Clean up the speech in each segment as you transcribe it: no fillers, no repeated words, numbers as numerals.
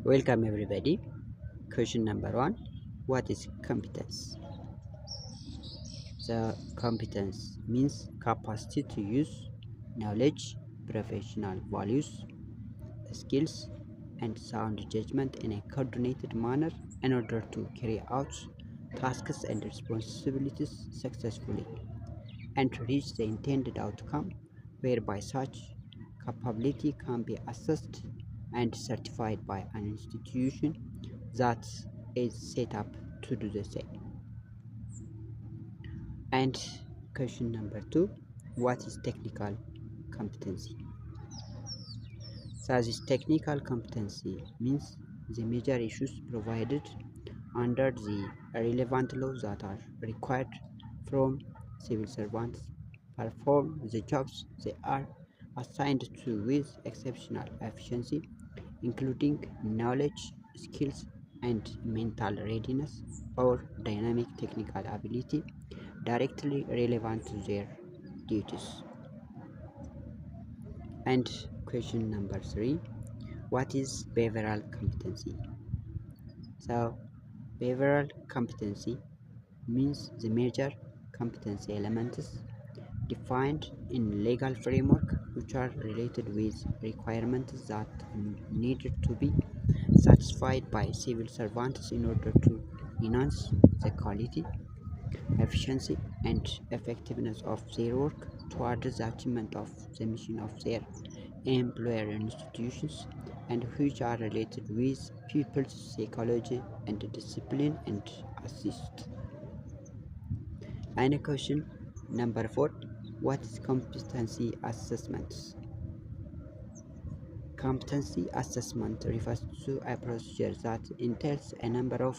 Welcome everybody. Question number 1. What is competence? The competence means capacity to use knowledge, professional values, skills, and sound judgment in a coordinated manner in order to carry out tasks and responsibilities successfully and to reach the intended outcome, whereby such capability can be assessed and certified by an institution that is set up to do the same. And question number 2, what is technical competency? So this technical competency means the major issues provided under the relevant laws that are required from civil servants perform the jobs they are assigned to with exceptional efficiency, including knowledge, skills, and mental readiness or dynamic technical ability directly relevant to their duties. And question number 3, what is behavioral competency? So behavioral competency means the major competency elements defined in legal framework which are related with requirements that needed to be satisfied by civil servants in order to enhance the quality, efficiency, and effectiveness of their work towards the achievement of the mission of their employer institutions, and which are related with people's psychology and discipline and assist. And question number 4, what is competency assessment? Competency assessment refers to a procedure that entails a number of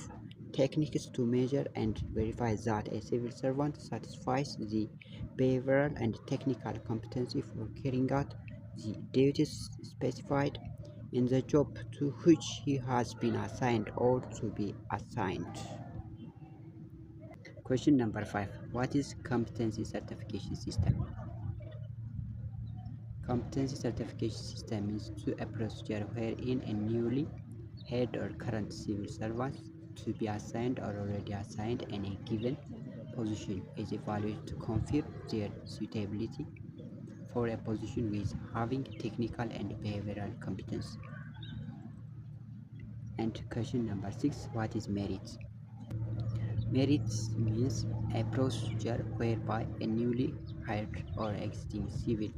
techniques to measure and verify that a civil servant satisfies the behavioral and technical competency for carrying out the duties specified in the job to which he has been assigned or to be assigned. Question number 5, what is competency certification system? Competency certification system is a procedure wherein a newly hired or current civil servant to be assigned or already assigned in a given position is evaluated to confirm their suitability for a position with having technical and behavioral competence. And question number 6, what is merit? Merit means a procedure whereby a newly hired or existing civil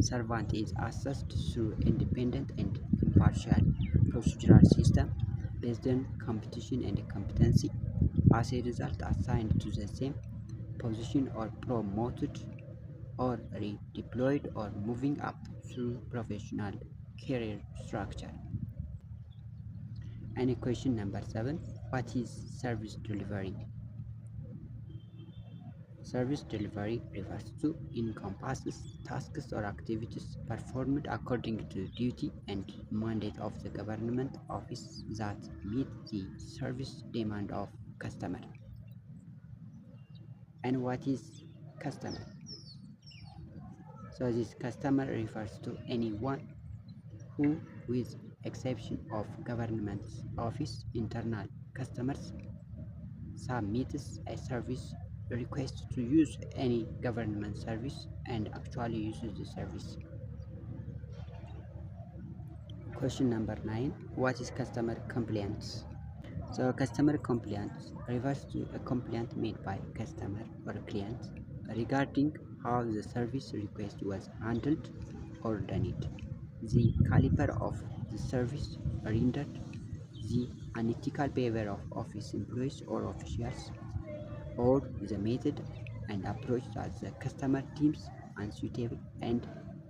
servant is assessed through independent and impartial procedural system based on competition and competency, as a result assigned to the same position or promoted or redeployed or moving up through professional career structure. And question number 7, what is service delivery? Service delivery refers to encompasses tasks or activities performed according to duty and mandate of the government office that meet the service demand of customer. And what is customer? So this customer refers to anyone who, with exception of government office internal customers, submits a service request to use any government service and actually uses the service. Question number 9, what is customer complaints? So customer complaints refers to a complaint made by customer or client regarding how the service request was handled or denied, the caliber of the service rendered, the unethical behavior of office employees or officials, or the method and approach that the customer deems unsuitable, and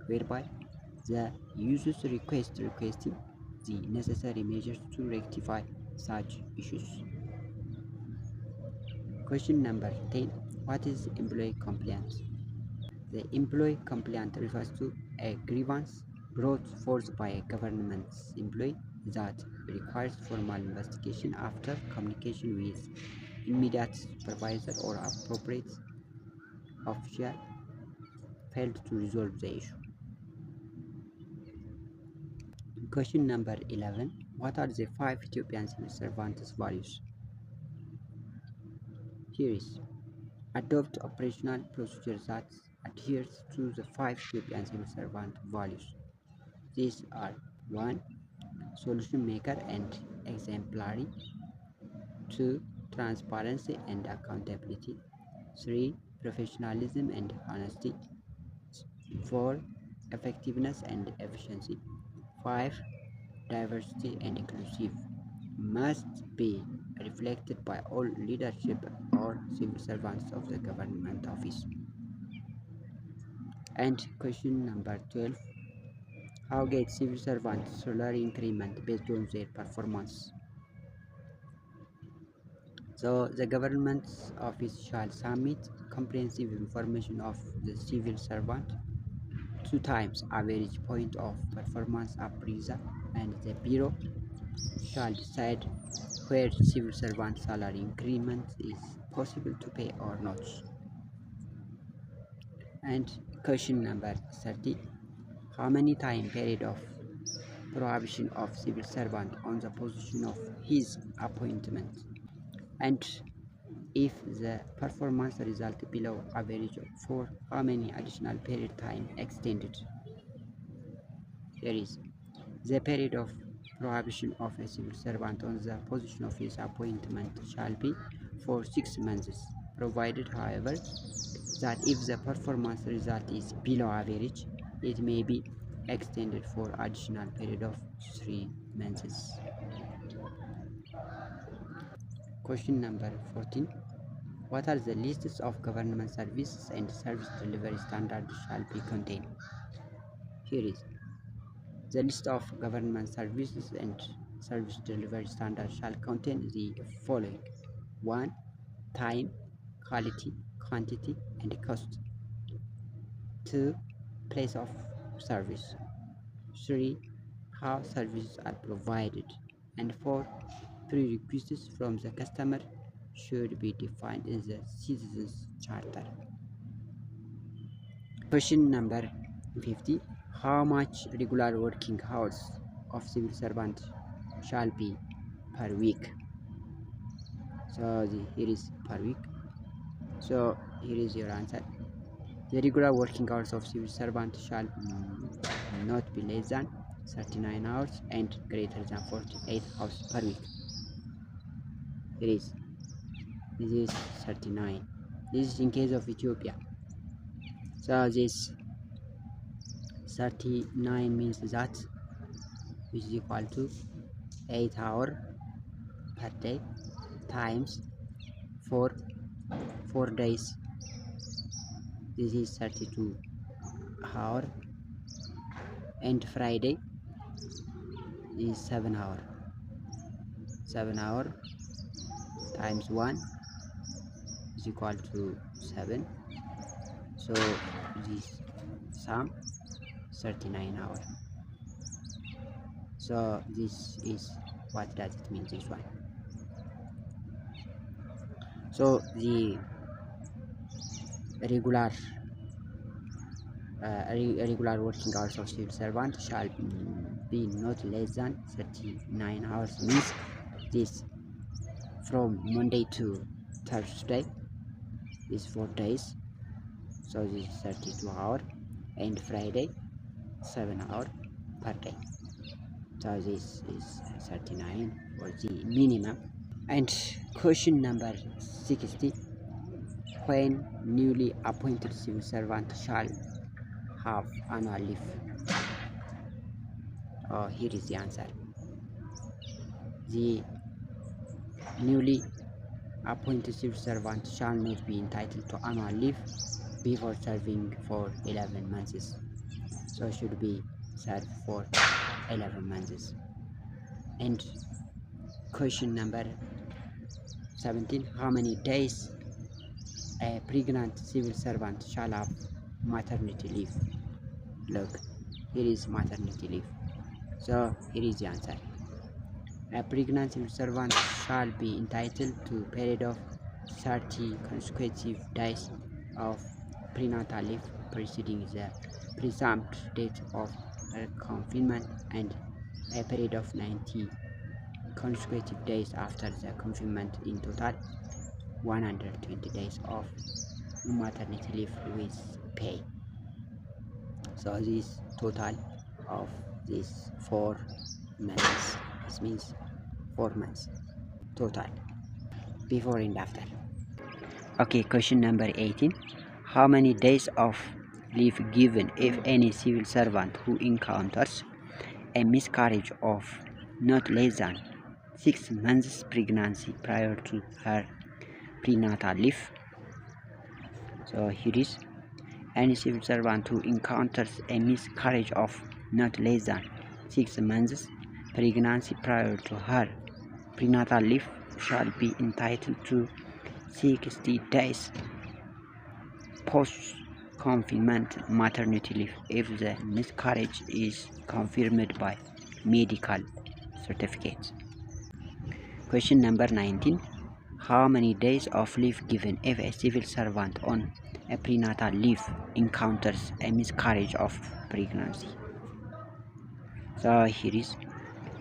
whereby the user requesting the necessary measures to rectify such issues. Question number 10, what is employee complaint? The employee complaint refers to a grievance brought forth by a government employee that requires formal investigation after communication with immediate supervisor or appropriate official failed to resolve the issue. Question number 11, What are the 5 Ethiopian civil servants' values? Here is adopt operational procedures that adheres to the 5 Ethiopian civil servant values. These are 1. Solution maker and exemplary. 2. Transparency and accountability. 3. Professionalism and honesty. 4. Effectiveness and efficiency. 5. Diversity and inclusive. Must be reflected by all leadership or civil servants of the government office. And question number 12. How get civil servants salary increment based on their performance? So the government office shall submit comprehensive information of the civil servant 2 times average point of performance appraisal, and the bureau shall decide where civil servant salary increment is possible to pay or not. And question number 30. How many time period of prohibition of civil servant on the position of his appointment, and if the performance result below average for how many additional period time extended? There is the period of prohibition of a civil servant on the position of his appointment shall be for 6 months, provided however that if the performance result is below average, it may be extended for additional period of 3 months. Question number 14. What are the lists of government services and service delivery standards shall be contained? Here is the list of government services and service delivery standards shall contain the following: 1. Time, quality, quantity, and cost. 2. Place of service. 3. How services are provided. And 4. Prerequisites from the customer should be defined in the Citizens Charter. Question number 50. How much regular working hours of civil servant shall be per week? So here is per week. So here is your answer. The regular working hours of civil servant shall not be less than 39 hours and greater than 48 hours per week. This is 39. This is in case of Ethiopia. So this 39 means that which is equal to 8 hours per day times 4 days. This is 32 hours, and Friday is 7 hours. 7 hours times 1 is equal to 7. So this sum 39 hours. So this is what does it mean, this one. So the regular working hours of civil servant shall be not less than 39 hours, means this from Monday to Thursday is 4 days, so this is 32 hours, and Friday 7 hours per day. So this is 39 for the minimum. And question number 60. When newly appointed civil servant shall have annual leave? Here is the answer. The newly appointed civil servant shall not be entitled to annual leave before serving for 11 months. So should be served for 11 months. And question number 17. How many days a pregnant civil servant shall have maternity leave? Look, here is maternity leave. So here is the answer. A pregnant civil servant shall be entitled to a period of 30 consecutive days of prenatal leave preceding the presumed date of confinement, and a period of 90 consecutive days after the confinement. In total 120 days of maternity leave with pay. So this total of these 4 months. This means 4 months total, before and after. Okay, question number 18. How many days of leave given if any civil servant who encounters a miscarriage of not less than 6 months pregnancy prior to her prenatal leave? So here is, any civil servant who encounters a miscarriage of not less than 6 months pregnancy prior to her prenatal leave shall be entitled to 60 days post-confinement maternity leave if the miscarriage is confirmed by medical certificate. Question number 19. How many days of leave given if a civil servant on a prenatal leave encounters a miscarriage of pregnancy? So here is,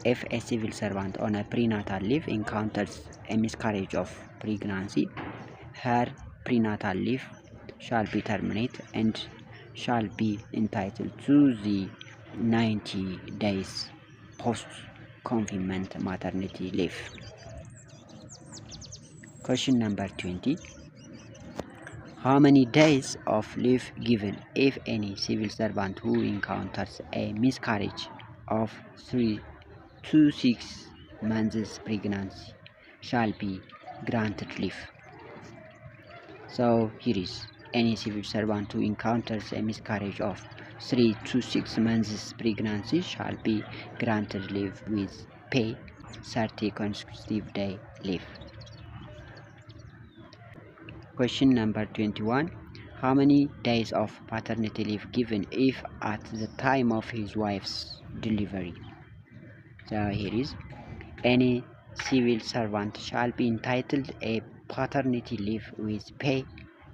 if a civil servant on a prenatal leave encounters a miscarriage of pregnancy, her prenatal leave shall be terminated and shall be entitled to the 90 days post-confinement maternity leave. Question number 20. How many days of leave given if any civil servant who encounters a miscarriage of 3 to 6 months pregnancy shall be granted leave? So here is, any civil servant who encounters a miscarriage of 3 to 6 months pregnancy shall be granted leave with pay, 30 consecutive day leave. Question number 21. How many days of paternity leave given if at the time of his wife's delivery? So here is, any civil servant shall be entitled a paternity leave with pay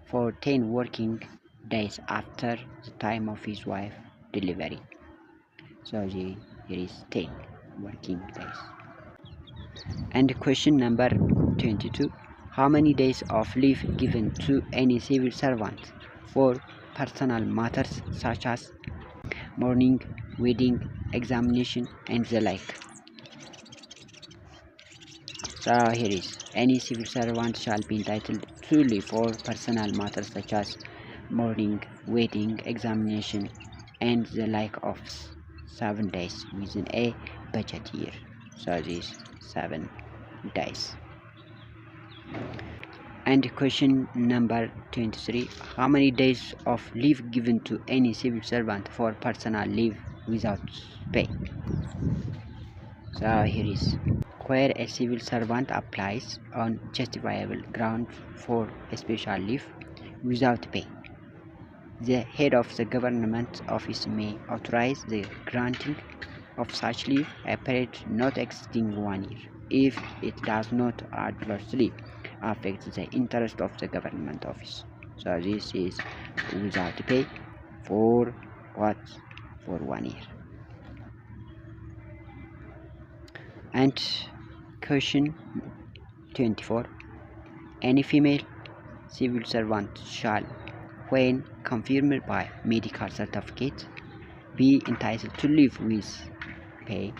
for 10 working days after the time of his wife's delivery. So here is 10 working days. And question number 22. How many days of leave given to any civil servant for personal matters such as mourning, wedding, examination, and the like? So here is, any civil servant shall be entitled to leave for personal matters such as mourning, wedding, examination, and the like of 7 days within a budget year. So this 7 days. And question number 23. How many days of leave given to any civil servant for personal leave without pay? So here is, where a civil servant applies on justifiable grounds for a special leave without pay, the head of the government office may authorize the granting of such leave a period not exceeding 1 year if it does not adversely affect the interest of the government office. So this is without pay for what? For 1 year. And question 24. Any female civil servant shall, when confirmed by medical certificate, be entitled to leave with pay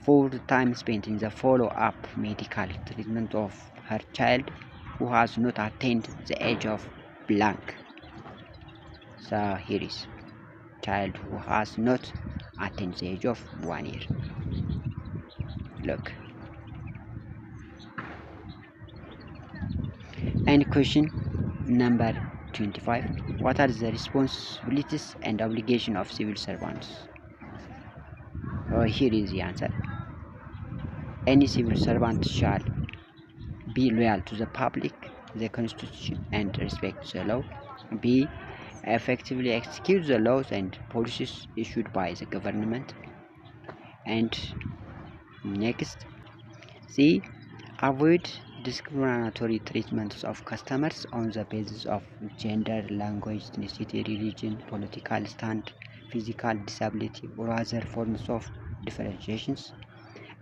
for the time spent in the follow-up medical treatment of her child who has not attained the age of blank. So here is, child who has not attained the age of 1 year. Look. And question number 25. What are the responsibilities and obligations of civil servants? Here is the answer. Any civil servant shall be loyal to the public, the constitution, and respect the law. B. Effectively execute the laws and policies issued by the government. And next, C. Avoid discriminatory treatments of customers on the basis of gender, language, ethnicity, religion, political stand, physical disability, or other forms of differentiations.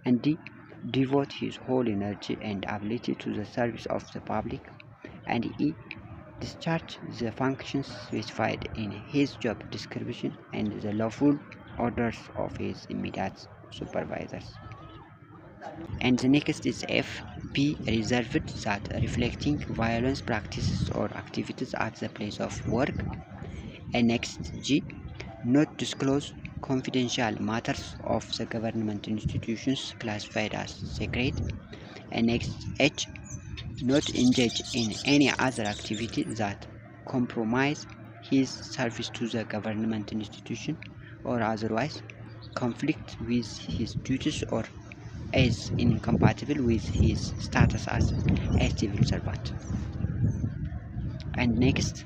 And D. devote his whole energy and ability to the service of the public, and E. discharge the functions specified in his job description and the lawful orders of his immediate supervisors. And the next is F. Be reserved that reflecting violence practices or activities at the place of work. And next G. Not disclose confidential matters of the government institutions classified as secret. And next H. Not engage in any other activity that compromise his service to the government institution or otherwise conflict with his duties or is incompatible with his status as a civil servant. And next,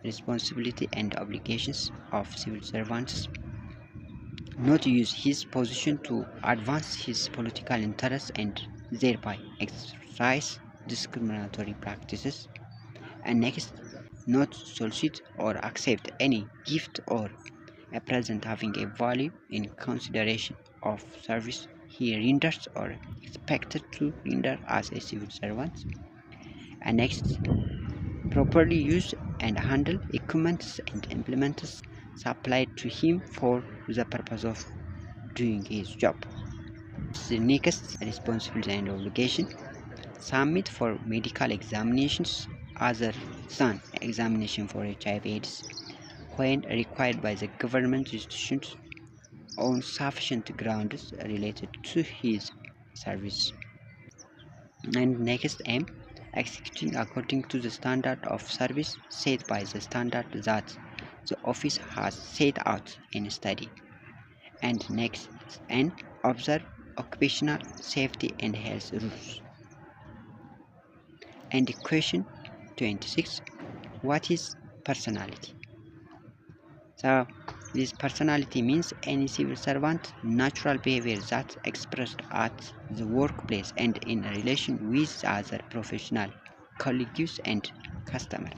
responsibility and obligations of civil servants. Not use his position to advance his political interests and thereby exercise discriminatory practices. And next, not solicit or accept any gift or a present having a value in consideration of service he renders or expected to render as a civil servant. And next, properly use and handle equipments and implements supplied to him for the purpose of doing his job. The next, responsibility and obligation. Submit for medical examinations other than examination for HIV/AIDS when required by the government institutions on sufficient grounds related to his service. And next M. Executing according to the standard of service set by the standard that the office has set out in study. And next N. Observe occupational safety and health rules. And question 26. What is personality? So this personality means any civil servant natural behavior that expressed at the workplace and in relation with other professional colleagues and customers.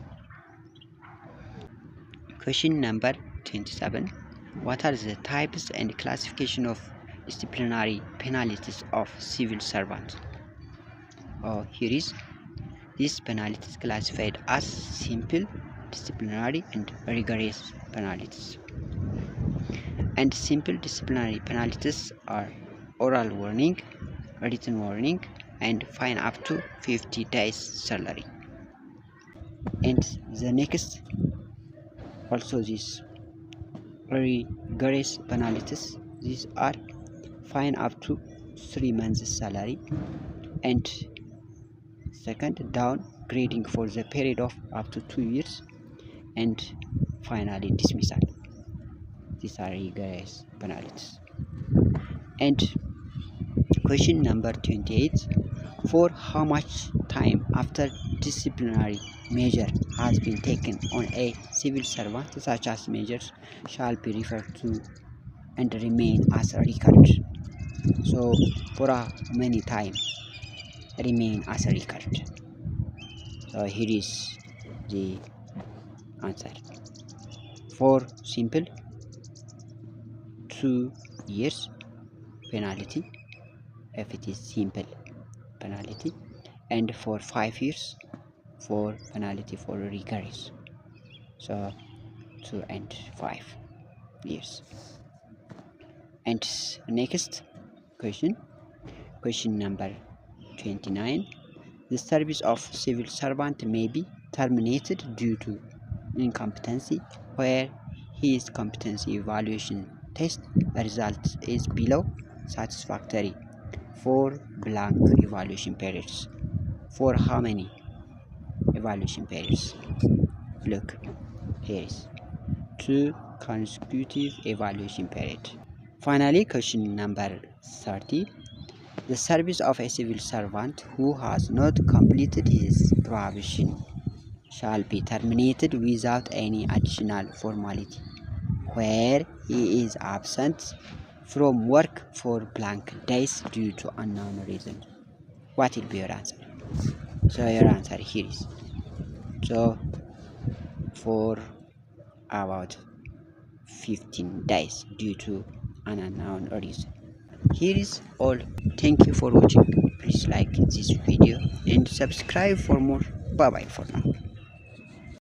Question number 27. What are the types and classification of disciplinary penalties of civil servants? Here is these penalties classified as simple, disciplinary and rigorous penalties. And simple disciplinary penalties are oral warning, written warning, and fine up to 50 days salary. And the next, also these rigorous penalties, these are fine up to 3 months salary, and second, downgrading for the period of up to 2 years, and finally dismissal. These are rigorous penalties. And question number 28. For how much time after disciplinary measure has been taken on a civil servant such as measures shall be referred to and remain as a record? So for how many time remain as a record? So here is the answer. For simple, 2 years penalty if it is simple penalty, and for 5 years for penalty for rigorous. So 2 and 5 years. And next question number 29. The service of civil servant may be terminated due to incompetency where his competency evaluation test result is below satisfactory for blank evaluation periods. For how many evaluation periods? Look, here is 2 consecutive evaluation periods. Finally, question number 30. The service of a civil servant who has not completed his probation shall be terminated without any additional formality where he is absent from work for blank days due to unknown reason. What will be your answer? So your answer here is for about 15 days due to an unknown reason. Here is all. Thank you for watching. Please like this video and subscribe for more. Bye bye for now.